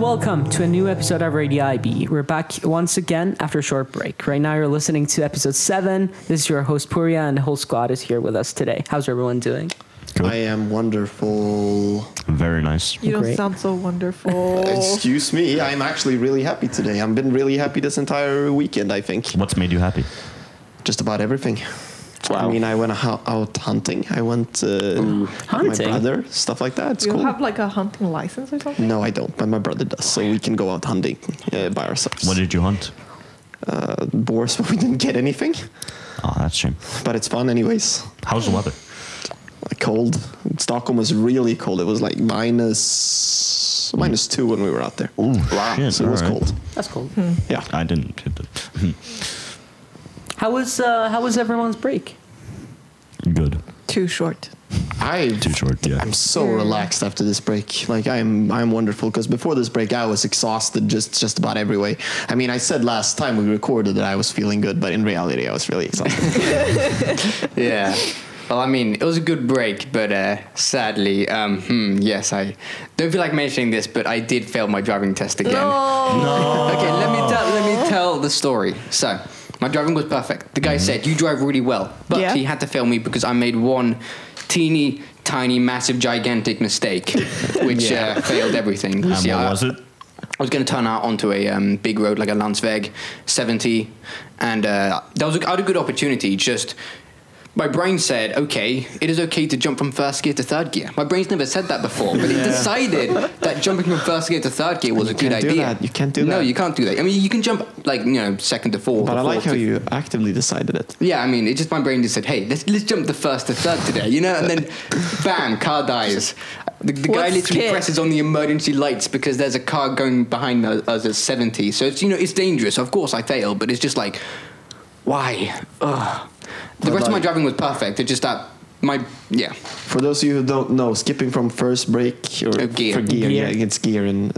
welcome to a new episode of Radio IB. We're back once again after a short break. Right now you're listening to episode 7. This is your host Pouria, and the whole squad is here with us today. How's everyone doing? Good. I am wonderful. Very nice. You don't Great. sound so wonderful. Excuse me, I'm actually really happy today. I've been really happy this entire weekend, I think. What's made you happy? Just about everything. Wow. I mean, I went out hunting. I went with my Hunting? brother, stuff like that. It's You cool. have like a hunting license or something? No, I don't, but my brother does, so we can go out hunting by ourselves. What did you hunt? Boars, but we didn't get anything. Oh, that's a shame. But it's fun anyways. How's the weather? Cold. Stockholm was really cold. It was like minus 2 when we were out there. Ooh, Wow. shit, So it was alright. cold. That's cool. Yeah. I didn't hit it. How was everyone's break? Good. Too short. Too short, yeah. I'm so relaxed after this break. Like I'm wonderful, because before this break I was exhausted just about every way. I mean, I said last time we recorded that I was feeling good, but in reality I was really exhausted. Yeah. Well, I mean, it was a good break, but sadly, yes, I don't feel like mentioning this, but I did fail my driving test again. No. Okay, let me tell the story. So, my driving was perfect. The guy said, "You drive really well," but Yeah. he had to fail me because I made one teeny, tiny, massive, gigantic mistake, which failed everything. And See, what was it? I was going to turn out onto a big road like a Landsväg 70, and that was I had a good opportunity. Just my brain said, okay, it is okay to jump from first gear to third gear. My brain's never said that before, but it decided that jumping from first gear to third gear was a good idea. You can't do that. No, you can't do that. I mean, you can jump like second to fourth. But or I like fourth how to- you actively decided it. Yeah, I mean, my brain just said, hey, let's jump the first to third today, and then bam, car dies. The guy What's literally kit? presses on the emergency lights because there's a car going behind us at 70. So it's it's dangerous. Of course I failed, but it's just like, why? Ugh. The But rest of my like- driving was perfect. It's just that For those of you who don't know, skipping from first break or Gear. for gear, Gear. yeah, it's gear in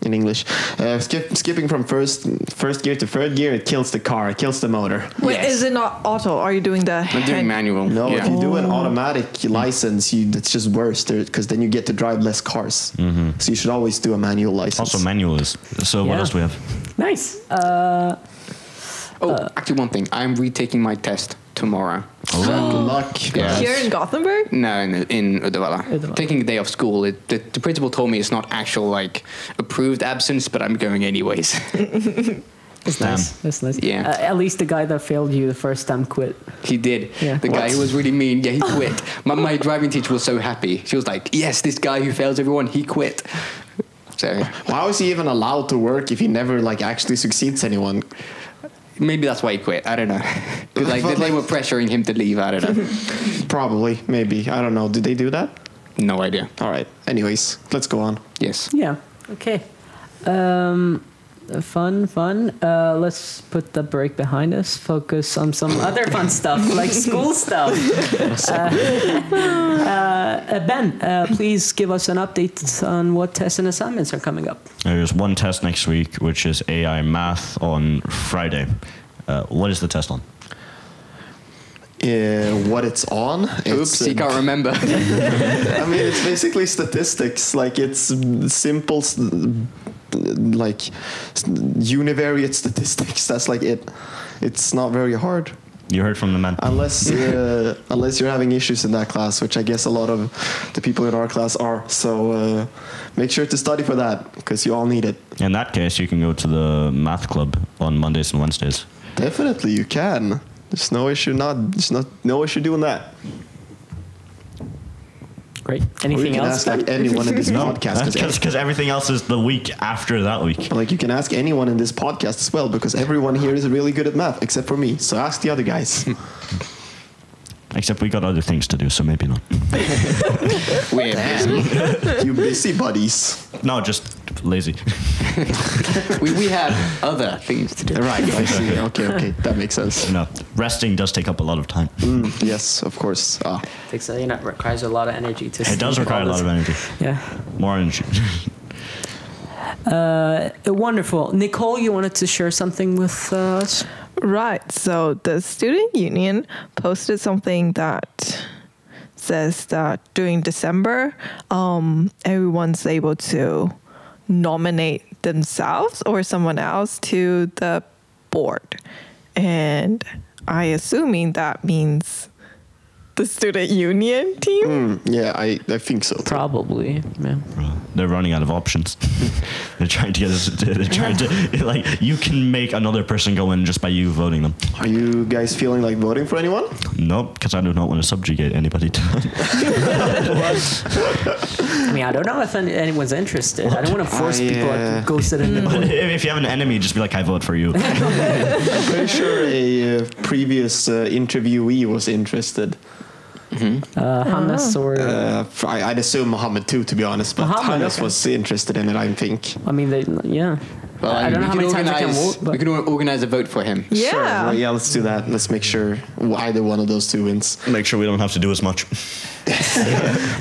English. Skipping from first gear to third gear, it kills the car, it kills the motor. Wait, Yes. is it not auto? Are you doing the I'm doing manual. No, yeah. if you do an automatic license, it's just worse because then you get to drive less cars. So you should always do a manual license. Also, manual is. So what Yeah. else do we have? Nice. Actually, one thing. I'm retaking my test tomorrow. Good luck. Yeah. Here in Gothenburg? No, in Uddevalla. Uddevalla. Taking a day off school. The principal told me it's not actual approved absence, but I'm going anyways. That's Damn. nice. That's nice. Yeah. At least the guy that failed you the first time quit. He did. Yeah. The guy What? who was really mean, he quit. My driving teacher was so happy. She was like, yes, this guy who fails everyone, he quit. So How is he even allowed to work if he never actually succeeds anyone? maybe that's why he quit. I don't know. They were pressuring him to leave. I don't know. Probably, maybe. I don't know. Did they do that? No idea. All right. Anyways, let's go on. Yes. Yeah. Okay. Fun. Let's put the break behind us. Focus on some other fun stuff, like school stuff. Ben, please give us an update on what tests and assignments are coming up. There's one test next week, which is AI Math on Friday. What is the test on? What it's on? Oops, he can't remember. I mean, it's basically statistics. It's simple, univariate statistics. That's it. It's not very hard. You heard from the man. Unless you're having issues in that class, which I guess a lot of the people in our class are. So make sure to study for that, because you all need it. In that case, you can go to the math club on Mondays and Wednesdays. Definitely, you can. There's no issue. No issue doing that. Great. Or Anything you can else? ask anyone in this podcast. Because everything else is the week after that week. You can ask anyone in this podcast as well, because everyone here is really good at math, except for me. So ask the other guys. Except we got other things to do, so maybe not. We're busy. You busy buddies. No, just lazy. we had other things to do. Right, I see. Okay. That makes sense. No, resting does take up a lot of time. Yes, of course. Takes requires a lot of energy to. It does require a lot of energy. Yeah. More energy. Wonderful. Nicole, you wanted to share something with us? Right. So the student union posted something that says that during December, everyone's able to nominate themselves or someone else to the board. And I assuming that means the student union team. Yeah, I think so. Probably. Yeah. They're running out of options. They're trying to get us. They're trying to like you can make another person go in just by you voting them. Are you guys feeling like voting for anyone? Nope, because I do not want to subjugate anybody to. I mean, I don't know if anyone's interested. I don't want to force people to go sit in the board. If you have an enemy, just be like, I vote for you. I'm pretty sure a previous interviewee was interested. Hannes or I'd assume Mohammed too, to be honest, but Mohammed, Hannes okay. was interested in it, I think. I mean, yeah. Well, I don't know how many times I can vote. We But can organize a vote for him. Yeah. Sure. Well, yeah, let's do that. Let's make sure either one of those two wins. Make sure we don't have to do as much.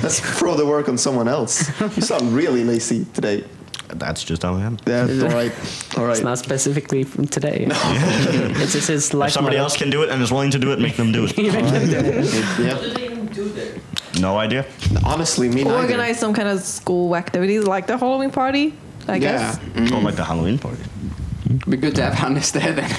Let's throw the work on someone else. You sound really lazy today. That's just how I am. Yeah, all right. All right. it's not specifically from today. It's just his life. If somebody motto. else can do it and is willing to do it, make them do it. Yeah. No idea. Honestly, me neither. Organize some kind of school activities like the Halloween party, I guess. Yeah. Or like the Halloween party. It'd be good to have Hannes there then.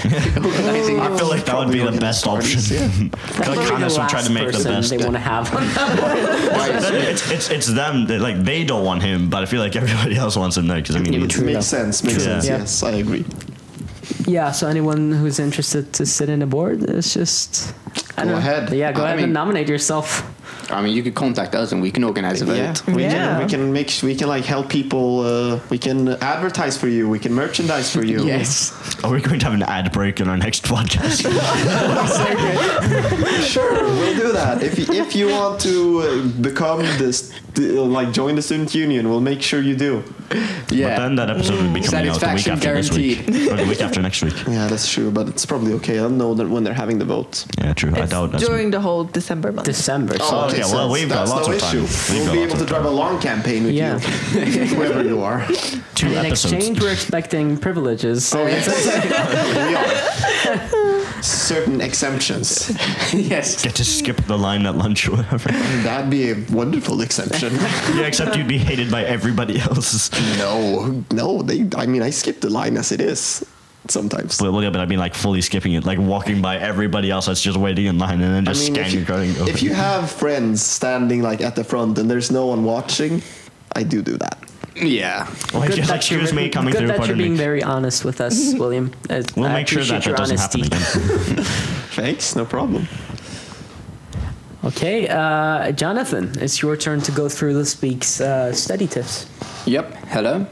Organizing I feel like that would be the best option. Yeah. I feel like Probably the Hannes would try to last make the person best. they want to have on that. It's them that, like, they don't want him, but I feel like everybody else wants him there because I mean Yeah, he's- true. Makes sense. Makes True. sense. Yeah. Yes, I agree. Yeah, so anyone who's interested to sit in a board, it's just I Go don't know. ahead. Yeah, go I ahead mean- and nominate yourself. I mean, you could contact us and we can organize a vote. Yeah, Yeah. we can like help people. We can advertise for you. We can merchandise for you. Yes. Are we going to have an ad break in our next podcast? Sure, we'll do that. If you want to become this, like join the student union, we'll make sure you do. Yeah. But then that episode will be coming out the week Satisfaction after this week. Or the week after next week. Yeah, that's true, but it's probably okay. I'll know that when they're having the vote. Yeah, true. I It's doubt that's during the whole December month. December. So Oh, okay, well, we've got that's lots no of time. issue. We've We'll got be lots able to of drive a long campaign with Yeah. you, whoever you are. 2 in episodes. exchange, we're expecting privileges. Oh, yes. We are. Certain exemptions. Yes. Get to skip the line at lunch or whatever. That'd be a wonderful exemption. Yeah, except you'd be hated by everybody else. No, I mean, I skip the line as it is sometimes. Well, yeah, but I mean, like, fully skipping it, like walking by everybody else that's just waiting in line and then I just mean, scanning your card and go. if you have friends standing like at the front and there's no one watching, I do that. Yeah. Like, Good just that excuse you're- me coming good through. that you're Pardon being me. very honest with us, William. We'll I make sure that appreciate your doesn't happen honesty. again. Thanks, no problem. Okay, Jonathan, it's your turn to go through this week's study tips. Yep. Hello.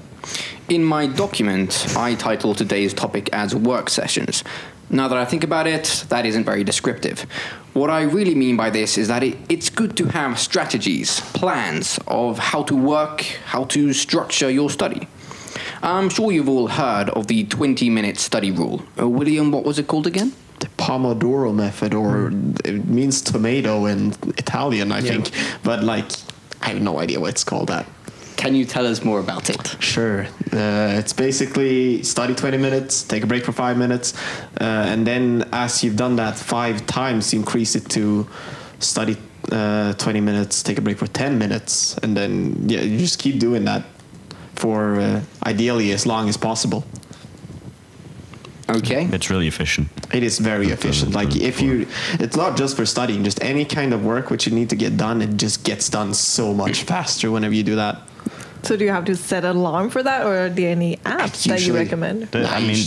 In my document, I titled today's topic as work sessions. Now that I think about it, that isn't very descriptive. What I really mean by this is that it's good to have strategies, plans of how to work, how to structure your study. I'm sure you've all heard of the 20-minute study rule. William, what was it called again? The Pomodoro method, or it means tomato in Italian, I think. But like, I have no idea what it's called that. Can you tell us more about it? Sure. It's basically study 20 minutes, take a break for 5 minutes, and then as you've done that 5 times, increase it to study 20 minutes, take a break for 10 minutes, and then you just keep doing that for ideally as long as possible. Okay. It's really efficient. It is very efficient. Like it's not just for studying, just any kind of work which you need to get done, it just gets done so much faster whenever you do that. So do you have to set an alarm for that, or are there any apps that you Usually- recommend? I mean,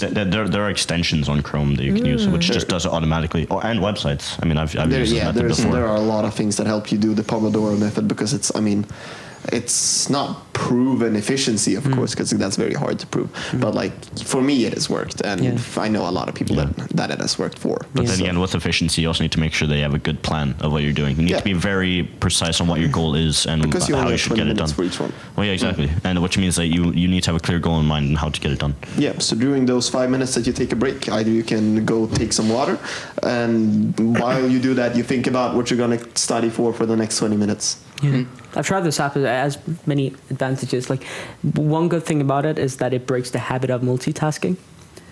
there are extensions on Chrome that you can use, which just does it automatically. Oh, and websites. I mean, I've used that before. There are a lot of things that help you do the Pomodoro method because it's not proven efficiency, of course, because that's very hard to prove. But like for me, it has worked, and I know a lot of people that it has worked for. But then again, with efficiency, you also need to make sure that you have a good plan of what you're doing. You need to be very precise on what your goal is and Because you how only you have should 20 get it minutes done. for each one. Well, yeah, exactly. And which means that you need to have a clear goal in mind and how to get it done. Yeah, so during those 5 minutes that you take a break, either you can go take some water, and while you do that, you think about what you're going to study for the next 20 minutes. Yeah. I've tried this app. It has many advantages. Like one good thing about it is that it breaks the habit of multitasking.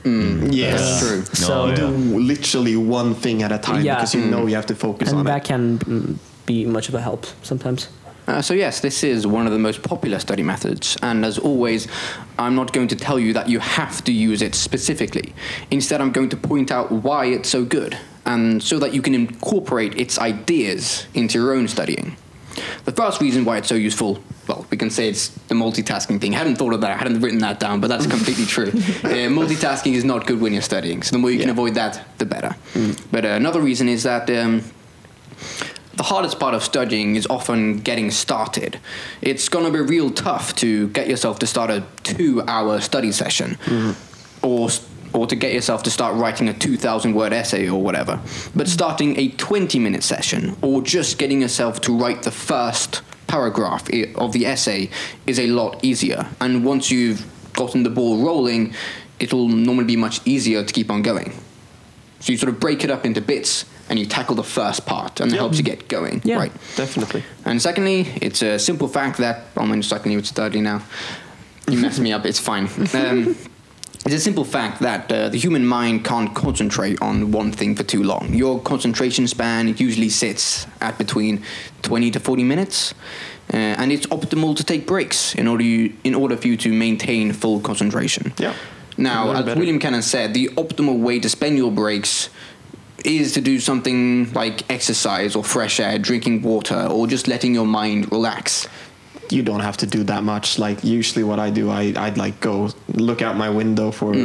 Yes, That's true. So do literally one thing at a time because you know you have to focus and on that it. can be much of a help sometimes. So yes, this is one of the most popular study methods, and as always, I'm not going to tell you that you have to use it specifically. Instead, I'm going to point out why it's so good, and so that you can incorporate its ideas into your own studying. The first reason why it's so useful, well, we can say it's the multitasking thing. I hadn't thought of that, I hadn't written that down, but that's completely true. Multitasking is not good when you're studying, so the more you can avoid that, the better. But another reason is that the hardest part of studying is often getting started. It's going to be real tough to get yourself to start a 2-hour study session, or to get yourself to start writing a 2,000-word essay or whatever. But starting a 20-minute session, or just getting yourself to write the first paragraph of the essay is a lot easier. And once you've gotten the ball rolling, it'll normally be much easier to keep on going. So you sort of break it up into bits, and you tackle the first part, and it helps you get going. Yeah, right? Definitely. And secondly, it's a simple fact that, secondly, it's thirdly now. You messed me up, it's fine. It's a simple fact that the human mind can't concentrate on one thing for too long. Your concentration span usually sits at between 20 to 40 minutes, and it's optimal to take breaks in order for you to maintain full concentration. Yeah. Now, as William Cannon said, the optimal way to spend your breaks is to do something like exercise or fresh air, drinking water, or just letting your mind relax. You don't have to do that much. Like usually what I do, I'd like go look out my window for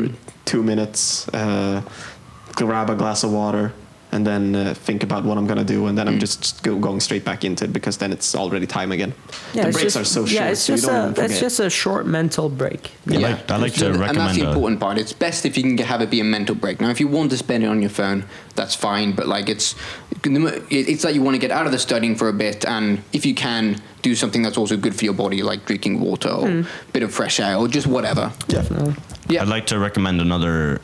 2 minutes, grab a glass of water, and then think about what I'm going to do, and then I'm just going straight back into it, because then it's already time again. Yeah, the breaks are so short, it's so you just don't even forget. it's just a short mental break. I like to recommend. And that's the important part. It's best if you can have it be a mental break. Now, if you want to spend it on your phone, that's fine. But like it's that you want to get out of the studying for a bit, and if you can, do something that's also good for your body, like drinking water or a bit of fresh air or just whatever. Definitely. Yeah. I'd like to recommend another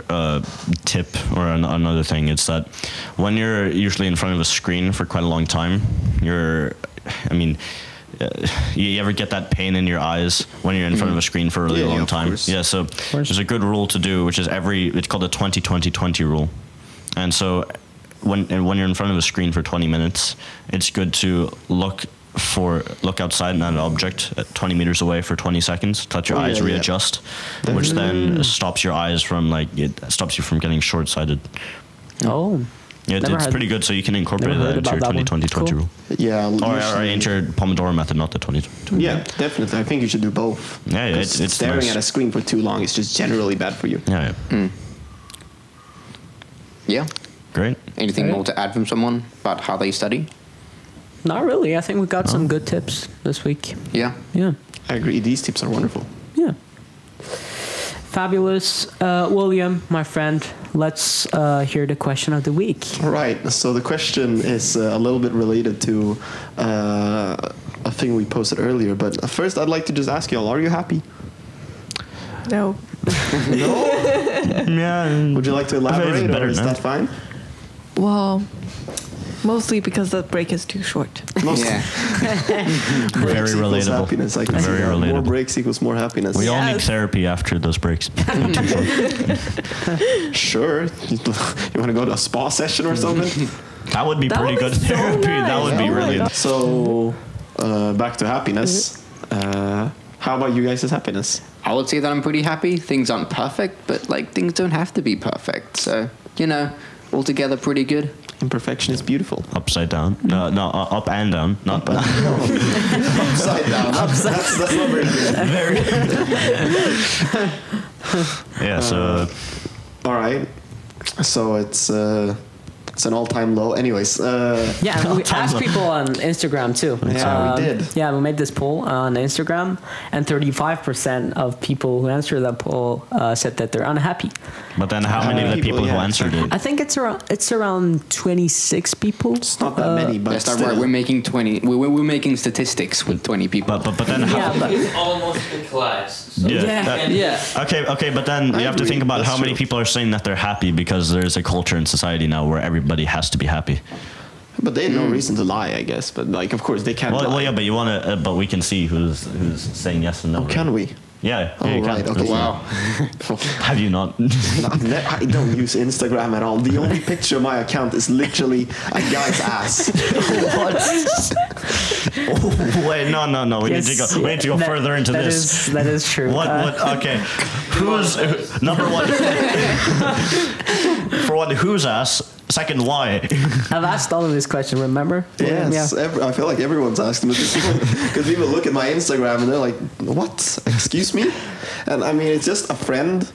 tip or another thing. It's that when you're usually in front of a screen for quite a long time, you ever get that pain in your eyes when you're in front of a screen for a really long time? Course. Yeah, so there's a good rule to do, which is it's called the 20-20-20 rule. And so when you're in front of a screen for 20 minutes, it's good to look outside at an object at 20 meters away for 20 seconds, let your eyes readjust, which then stops your eyes from stops you from getting short-sighted. Oh. Yeah, it's pretty good, so you can incorporate that into your 20-20-20 rule. Yeah. Or into your Pomodoro method, not the 20. Yeah, definitely. I think you should do both. Yeah, it's staring nice. at a screen for too long is just generally bad for you. Yeah. Yeah. Great. Anything more to add from someone about how they study? Not really. I think we got some good tips this week. Yeah. Yeah. I agree. These tips are wonderful. Yeah. Fabulous. William, my friend, let's hear the question of the week. All right. So the question is a little bit related to a thing we posted earlier. But first, I'd like to just ask you all, are you happy? No. No? Yeah. Would you like to elaborate, or is that fine? Well, mostly because the break is too short. Yeah. Breaks Very equals rewanted. happiness. I can Very see that. More relatable. breaks equals more happiness. We all need therapy after those breaks. Sure. You want to go to a spa session or something? That would be That pretty would good be so therapy. nice. That would be Oh my really God. So, back to happiness. How about you guys' happiness? I would say that I'm pretty happy. Things aren't perfect, but like things don't have to be perfect. So, altogether pretty good. Imperfection is beautiful. upside down. No, up and down. Not bad. Upside down. That's not very good. Yeah. So All right. So it's an all-time low. Anyways. Yeah, and we asked people on Instagram too. Yeah, we did. Yeah, we made this poll on Instagram, and 35% of people who answered that poll said that they're unhappy. but then how many of the people who answered it? I think it's around 26 people. It's not that many, but That's not still. right. We're making 20. We're making statistics with 20 people. But then how? Yeah, but It's almost a class. So yeah. Okay, but then you have to agree. think about That's how many true. people are saying that they're happy, because there's a culture in society now where everybody has to be happy. But they had no reason to lie, I guess. But like, of course, they can't lie. Well, yeah, but you want to, but we can see who's saying yes and no. Oh, can we? Yeah. Oh, you right. can. Okay. Wow. Have you not? I don't use Instagram at all. The only picture of my account is literally a guy's ass. Oh, wait, no. We need to go further into this. That is true. What? Okay. Who's number one? For one, whose ass? Second, why? I've asked all of this question, remember? Yes, Yeah. I feel like everyone's asking this because people look at my Instagram and they're like, "What? Excuse me?" And I mean, it's just a friend.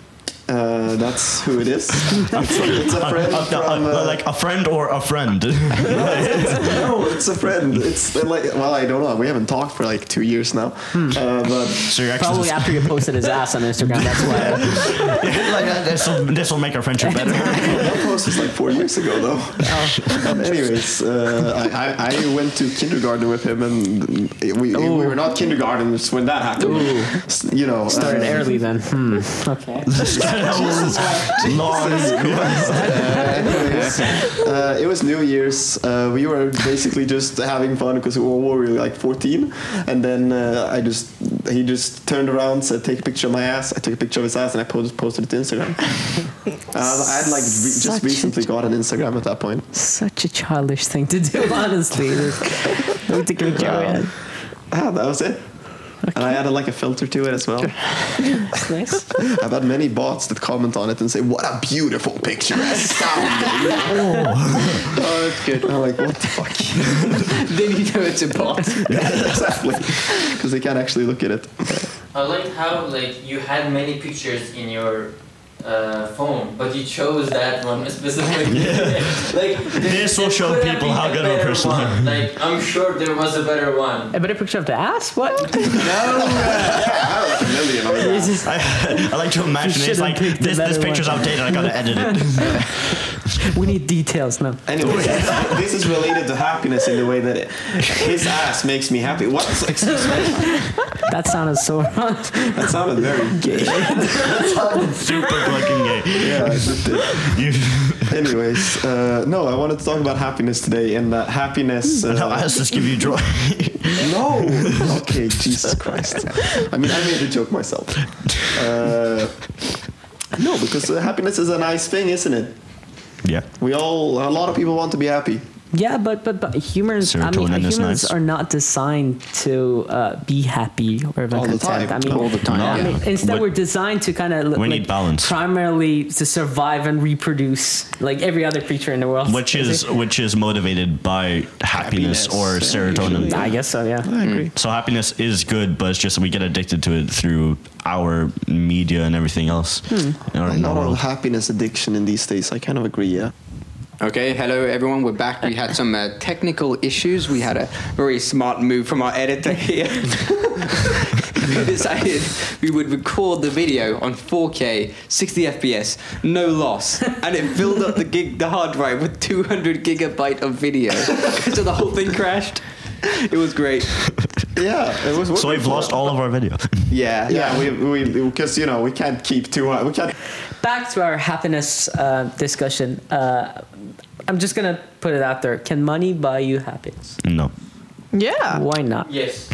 That's who it is. It's a friend from like a friend or a friend. no, it's a friend. It's like, well, I don't know. We haven't talked for like 2 years now. But So you're Probably after you posted his ass on Instagram, that's why. this will make our friendship better. that post was like 4 years ago, though. Anyways, I went to kindergarten with him, and we were not kindergartens when that happened. You know, Started early then. Okay. Anyways, it was New Year's. We were basically just having fun because we were like 14, and then he just turned around, said, "Take a picture of my ass." I took a picture of his ass and I posted it to Instagram. I had like just recently got an Instagram at that point. Such a childish thing to do, honestly. Don't take a picture of it. That was it. Okay. And I added like a filter to it as well. That's nice. I've had many bots that comment on it and say, "What a beautiful picture!" Astounding. Oh, that's good. I'm like, what the fuck? Then you know it's a bot. Exactly, because they can't actually look at it. I like how you had many pictures in your phone, but you chose that one specifically. This will show people how good of a person I am. I'm sure there was a better one. A better picture of the ass? What? I have like a million of them. I like to imagine it's like this picture's outdated. I gotta edit it. We need details now. Anyway, this is related to happiness in the way that his ass makes me happy. What? Excuse me? That sounded so wrong. That sounded very gay. That sounded super fucking gay. Yeah, it did. Anyways, no, I wanted to talk about happiness today, and that happiness. No, ass just give you joy. No. Okay, Jesus Christ. I mean, I made the joke myself. No, because happiness is a nice thing, isn't it? Yeah. A lot of people want to be happy. Yeah, but humans, humans are not designed to be happy or even All the content. time. I mean, All the time. I mean, instead, we're designed to kind of we need balance. Primarily to survive and reproduce, like every other creature in the world. Which is motivated by happiness or serotonin. I guess so. Yeah, I agree. So happiness is good, but it's just we get addicted to it through our media and everything else. A lot of happiness addiction in these days. I kind of agree. Yeah. Okay, hello everyone, we're back. We had some technical issues. We had a very smart move from our editor here. We decided we would record the video on 4K, 60 FPS, no loss, and it filled up the hard drive with 200 gigabyte of video. So the whole thing crashed. It was great. Yeah, it was. So we've lost all of our video. Yeah. We because we can't keep too high. We can't. Back to our happiness discussion. I'm just gonna put it out there. Can money buy you happiness? No. Yeah. Why not? Yes.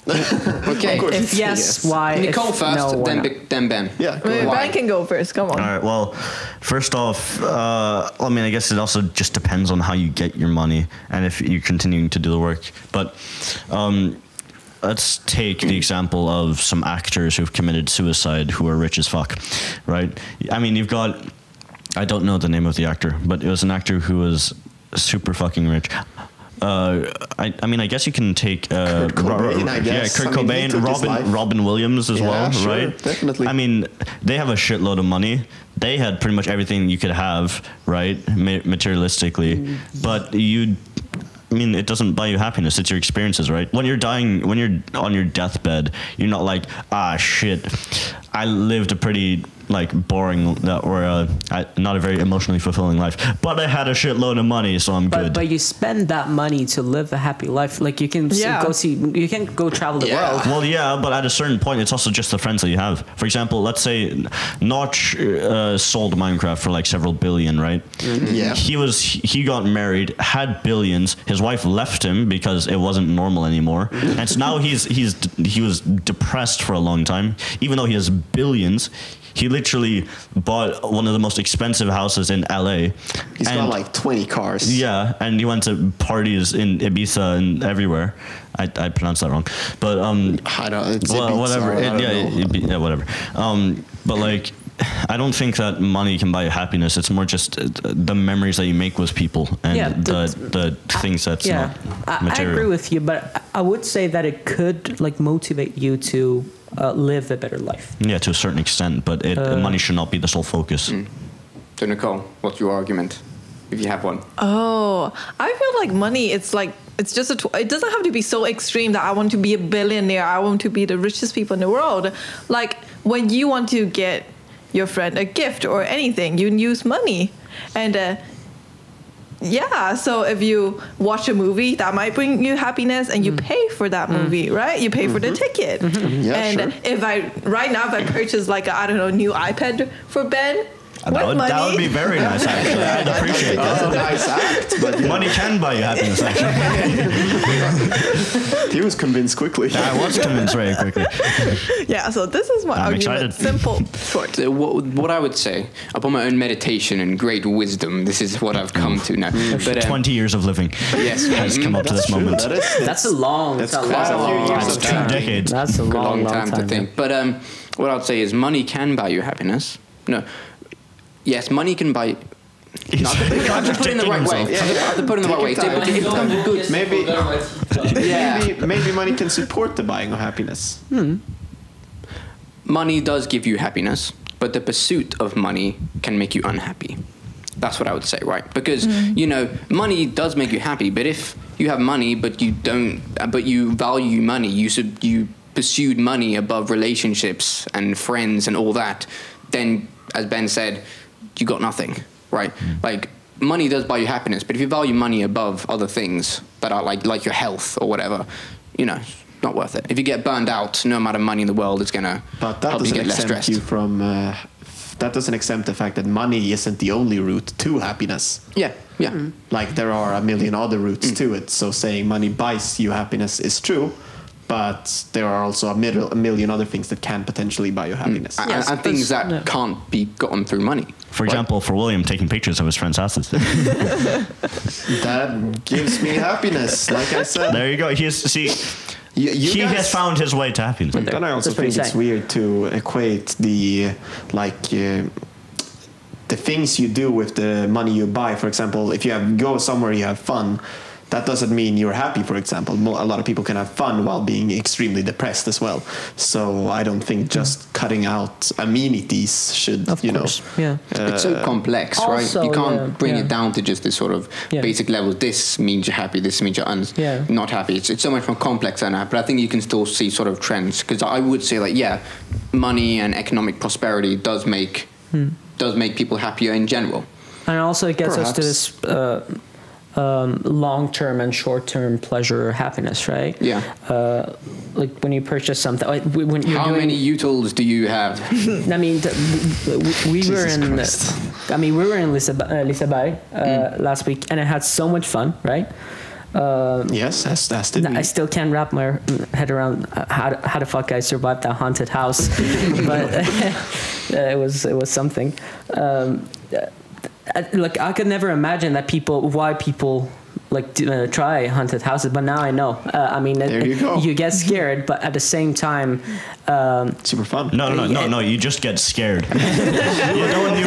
Okay. If yes, why? Nicole if first, no, why not? then Ben. Yeah. Wait, Why? Ben can go first. Come on. All right. Well, first off, I mean, I guess it also just depends on how you get your money and if you're continuing to do the work. But let's take the example of some actors who've committed suicide who are rich as fuck, right? I mean, you've got, I don't know the name of the actor, but it was an actor who was super fucking rich. I mean, I guess you can take Kurt Cobain, I guess. Kurt Cobain, Robin Williams as well, sure, right? Definitely. I mean, they have a shitload of money. They had pretty much everything you could have, right, materialistically. But I mean, it doesn't buy you happiness. It's your experiences, right? When you're dying, when you're on your deathbed, you're not like, ah, shit, I lived a pretty like boring or not a very emotionally fulfilling life. But I had a shitload of money, so I'm good. But you spend that money to live a happy life. Like you can you can go travel the world. Well, yeah, but at a certain point, it's also just the friends that you have. For example, let's say Notch sold Minecraft for like several billion, right? Mm-hmm. Yeah. He got married, had billions. His wife left him because it wasn't normal anymore, and so now he was depressed for a long time, even though he has billions. He literally bought one of the most expensive houses in LA. He's got like 20 cars. Yeah, and he went to parties in Ibiza and everywhere. I pronounced that wrong, but I don't. It's well, whatever. Whatever. But like, I don't think that money can buy you happiness. It's more just the memories that you make with people and the things that's not material. I agree with you, but I would say that it could like motivate you to live a better life. Yeah, to a certain extent, but money should not be the sole focus. So Nicole, what's your argument, if you have one? Oh, I feel like money, it's just it doesn't have to be so extreme that I want to be a billionaire. I want to be the richest people in the world. Like when you want to get your friend a gift or anything, you use money. And so if you watch a movie, that might bring you happiness and you pay for that movie, right? You pay for the ticket. Yeah, and sure. if I purchase like a new iPad for Ben, that would be very nice, actually. I'd appreciate that. That's a nice act, but Money can buy you happiness, actually. he was convinced quickly. I was convinced very quickly. Yeah, so this is my argument. excited. Simple, short. So what I would say, upon my own meditation and great wisdom, this is what I've come to now. But 20 years of living yes, has come up to this moment. That's a long. That's a quite long, a few years long That's of 2 time. decades. That's a long time to think. But what I'd say is money can buy you happiness. No. Yes, money can buy. I have to put it in the right way. I have to put it in the right way. It becomes a good. Maybe money can support the buying of happiness. Money does give you happiness, but the pursuit of money can make you unhappy. That's what I would say, right? Because money does make you happy, but if you have money, but you don't, but you value money, you pursued money above relationships and friends and all that, then, as Ben said, you got nothing, right? Like money does buy you happiness, but if you value money above other things that are like your health or whatever, it's not worth it. If you get burned out, no amount of money in the world is gonna help you get less stressed. That doesn't exempt the fact that money isn't the only route to happiness. Yeah. Like there are a million other routes to it. So saying money buys you happiness is true, but there are also a million other things that can potentially buy you happiness. And things that can't be gotten through money. For example, for William, taking pictures of his friend's houses. That gives me happiness, like I said. There you go. He has found his way to happiness. But then I also think it's weird to equate the things you do with the money you buy. For example, if you go somewhere you have fun, that doesn't mean you're happy, for example. A lot of people can have fun while being extremely depressed as well. So I don't think just cutting out amenities should, Yeah. It's so complex, Also, right? You can't bring it down to just this sort of basic level. This means you're happy. This means you're not happy. It's so much more complex than that. But I think you can still see sort of trends. Because I would say, money and economic prosperity does make people happier in general. And also it gets us to this long-term and short-term pleasure or happiness, right? Yeah. Like when you purchase something, when you're How many utils do you have? I mean, we were in Liseberg last week, and I had so much fun, right? Yes, as did we. I still can't wrap my head around how the fuck I survived that haunted house, but it was something. I could never imagine why people try haunted houses, but now I know. There you go. You get scared, but at the same time, super fun. No, you just get scared. you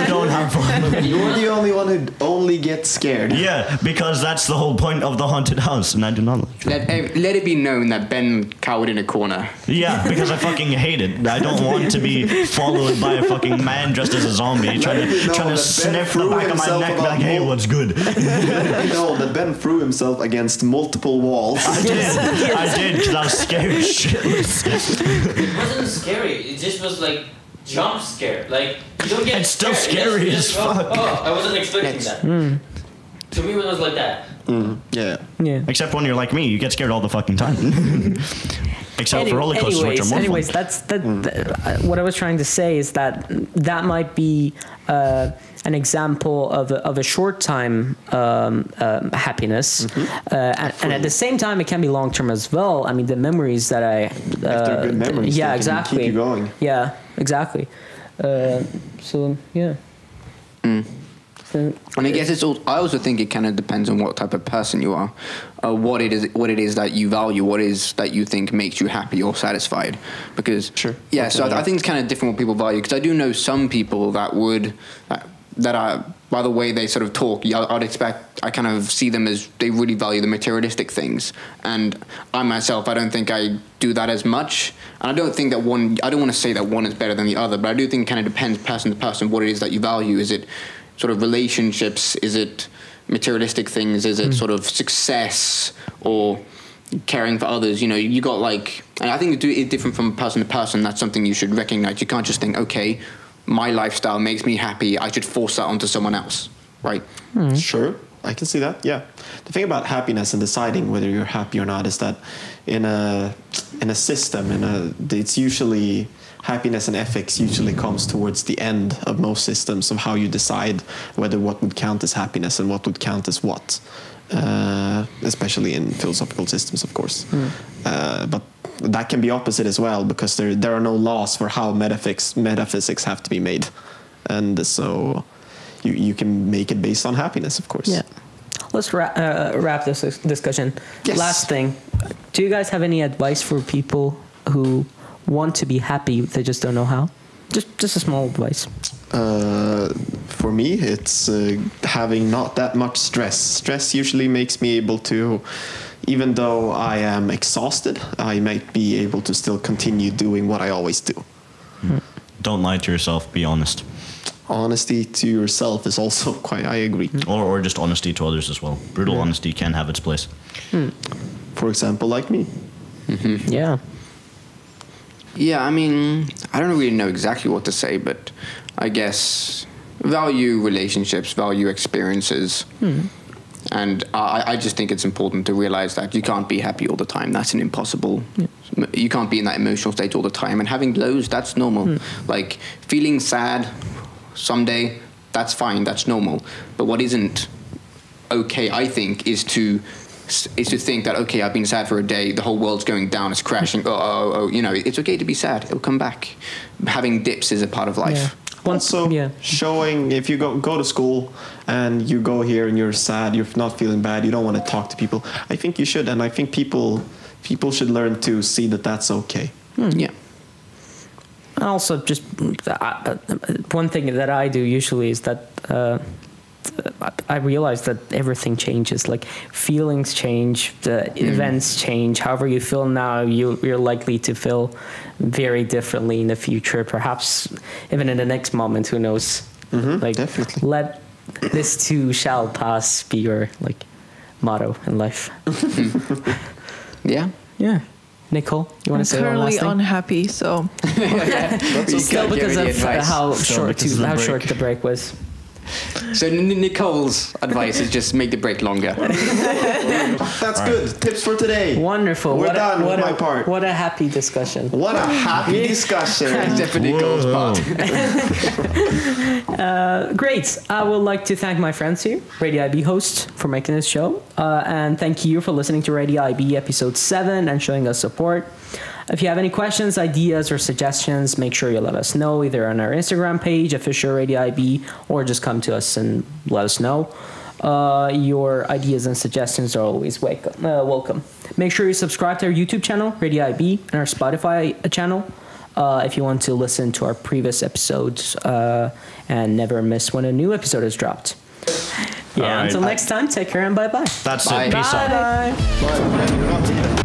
don't have fun. You're the only one who only gets scared. Yeah, because that's the whole point of the haunted house, and I do not. Let it be known that Ben cowered in a corner. Yeah, because I fucking hate it. I don't want to be followed by a fucking man dressed as a zombie trying to sniff the back of my neck like, hey, what's good? That Ben threw himself against multiple walls. I did, because I was scared shitless. It wasn't scary. It just was like jump scare. Like you don't get. It's still scared. scary You as just fuck. Oh, I wasn't expecting that. To me, it was like that. Yeah. Yeah. Except when you're like me, you get scared all the fucking time. Except for roller coasters, which are more anyways, fun. what I was trying to say is that might be an example of a short time happiness, and at the same time it can be long term as well. I mean, the memories that If they're good memories, yeah, they can exactly. keep you going. Yeah, exactly. So yeah. And I guess it's all. I also think it kind of depends on what type of person you are, what it is that you value, what it is that you think makes you happy or satisfied. Because Sure. yeah. So I think it's kind of different what people value. Because I do know some people that would that are, by the way they sort of talk, I'd expect, I kind of see them as they really value the materialistic things. And I myself, I don't think I do that as much. And I don't think that I don't want to say that one is better than the other, but I do think it kind of depends person to person what it is that you value. Is it sort of relationships? Is it materialistic things? Is it sort of success or caring for others? You know, you got like, and I think it's different from person to person. That's something you should recognize. You can't just think, okay, my lifestyle makes me happy, I should force that onto someone else, right? Sure, I can see that. Yeah, the thing about happiness and deciding whether you're happy or not is that in a system, it's usually happiness and ethics usually comes towards the end of most systems of how you decide whether what would count as happiness and what would count as what, especially in philosophical systems, of course. But that can be opposite as well, because there are no laws for how metaphysics have to be made, and so you can make it based on happiness, of course. Yeah. Let's wrap this discussion. Yes. Last thing, do you guys have any advice for people who want to be happy, they just don't know how? Just a small advice. For me, it's having not that much stress. Stress usually makes me able to, even though I am exhausted, I might be able to still continue doing what I always do. Don't lie to yourself. Be honest. Honesty to yourself is also quite, I agree. Or just honesty to others as well. Brutal honesty can have its place. For example, like me. Yeah. Yeah, I mean, I don't really know exactly what to say, but I guess value relationships, value experiences. And I just think it's important to realize that you can't be happy all the time. That's an impossible. You can't be in that emotional state all the time. And having lows, that's normal. Like feeling sad someday, that's fine. That's normal. But what isn't okay, I think, is to think that, okay, I've been sad for a day, the whole world's going down, it's crashing. You know, it's okay to be sad. It'll come back. Having dips is a part of life. Yeah. Also, showing, if you go to school and you go here and you're sad, you're not feeling bad, you don't want to talk to people, I think you should, and I think people should learn to see that that's okay. Yeah. Also, just one thing that I do usually is that I realize that everything changes. Like feelings change, the events change. However you feel now, you're likely to feel very differently in the future. Perhaps even in the next moment, who knows? Like Definitely. Let this too shall pass be your motto in life. Yeah. Yeah. Nicole, you want to say one last currently thing? unhappy, so Still because of how short the break was. So Nicole's advice is just make the break longer. That's good. Tips for today. Wonderful. We're done with my part. What a happy discussion. What a happy discussion. Except for Nicole's part. Great. I would like to thank my friends here, Radio IB host, for making this show. And thank you for listening to Radio IB episode 7 and showing us support. If you have any questions, ideas, or suggestions, make sure you let us know either on our Instagram page, official Radio IB, or just come to us and let us know. Your ideas and suggestions are always welcome. Make sure you subscribe to our YouTube channel, Radio IB, and our Spotify channel if you want to listen to our previous episodes and never miss when a new episode is dropped. Yeah, All right. until next time, take care and bye-bye. That's Bye. it. Peace out. Bye-bye. Bye.